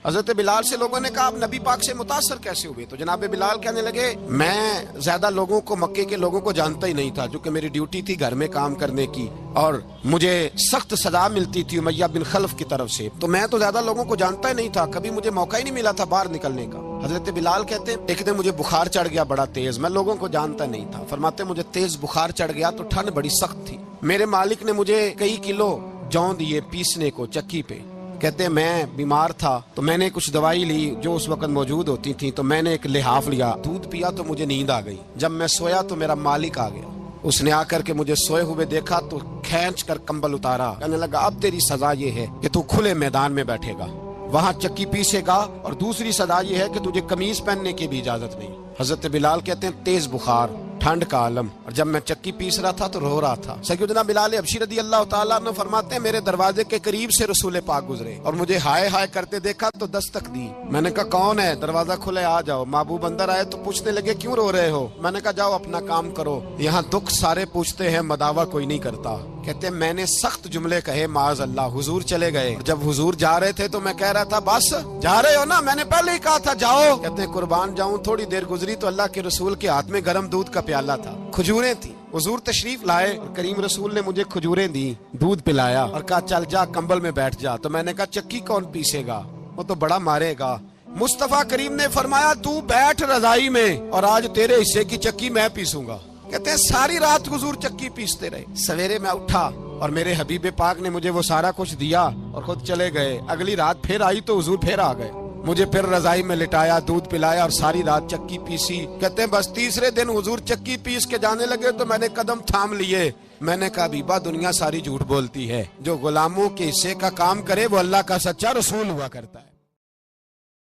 हजरत बिलाल से लोगों ने कहा आप नबी पाक से मुतासर कैसे हुए? तो जनाब बिलाल कहने लगे मैं ज्यादा लोगों को, मक्के के लोगों को जानता ही नहीं था, जो कि मेरी ड्यूटी थी घर में काम करने की और मुझे सख्त सजा मिलती थी उमैया बिन खल्फ की तरफ से, तो मैं तो ज्यादा लोगों को जानता ही नहीं था, कभी मुझे मौका ही नहीं मिला था बाहर निकलने का। हजरत बिलाल कहते हैं एक दिन मुझे बुखार चढ़ गया बड़ा तेज, मैं लोगों को जानता नहीं था। फरमाते मुझे तेज बुखार चढ़ गया तो ठंड बड़ी सख्त थी, मेरे मालिक ने मुझे कई किलो जौ दिए पीसने को चक्की पे। कहते हैं मैं बीमार था तो मैंने कुछ दवाई ली जो उस वक्त मौजूद होती थी, तो मैंने एक लिहाफ लिया, दूध पिया तो मुझे नींद आ गई। जब मैं सोया तो मेरा मालिक आ गया, उसने आकर के मुझे सोए हुए देखा तो खींच कर कंबल उतारा, कहने लगा अब तेरी सजा ये है कि तू खुले मैदान में बैठेगा, वहाँ चक्की पीसेगा, और दूसरी सजा ये है कि तुझे कमीज पहनने की भी इजाजत नहीं। हजरत बिलाल कहते हैं तेज बुखार, ठंड का आलम, और जब मैं चक्की पीस रहा था तो रो रहा था। सैयदना बिलाल हबशी रदी अल्लाह ताला अन्हु फरमाते हैं मेरे दरवाजे के करीब से रसूल पाक गुजरे और मुझे हाय हाय करते देखा तो दस्तक दी। मैंने कहा कौन है? दरवाजा खुले, आ जाओ। महबूब अंदर आए तो पूछने लगे क्यों रो रहे हो? मैंने कहा जाओ अपना काम करो, यहाँ दुख सारे पूछते हैं मदावा कोई नहीं करता। कहते हैं मैंने सख्त जुमले कहे माज अल्लाह, हुजूर चले गए। जब हुजूर जा रहे थे तो मैं कह रहा था बस जा रहे हो ना, मैंने पहले ही कहा था जाओ। कहते हैं कुर्बान जाऊं, थोड़ी देर गुजरी तो अल्लाह के रसूल के हाथ में गर्म दूध का प्याला था, खजूरें थी। हुजूर तशरीफ लाए, करीम रसूल ने मुझे खजूरें दी, दूध पिलाया और कहा चल जा कंबल में बैठ जा। तो मैंने कहा चक्की कौन पीसेगा, वो तो बड़ा मारेगा। मुस्तफा करीम ने फरमाया तू बैठ रजाई में और आज तेरे हिस्से की चक्की मैं पीसूंगा। कहते हैं सारी रात हुजूर चक्की पीसते रहे। सवेरे मैं उठा और मेरे हबीब पाक ने मुझे वो सारा कुछ दिया और खुद चले गए। अगली रात फिर आई तो हुजूर फिर आ गए, मुझे फिर रजाई में लिटाया, दूध पिलाया और सारी रात चक्की पीसी। कहते हैं बस तीसरे दिन हुजूर चक्की पीस के जाने लगे तो मैंने कदम थाम लिए। मैंने कहा बीबा दुनिया सारी झूठ बोलती है, जो गुलामों के हिस्से का काम करे वो अल्लाह का सच्चा रसूल हुआ करता है।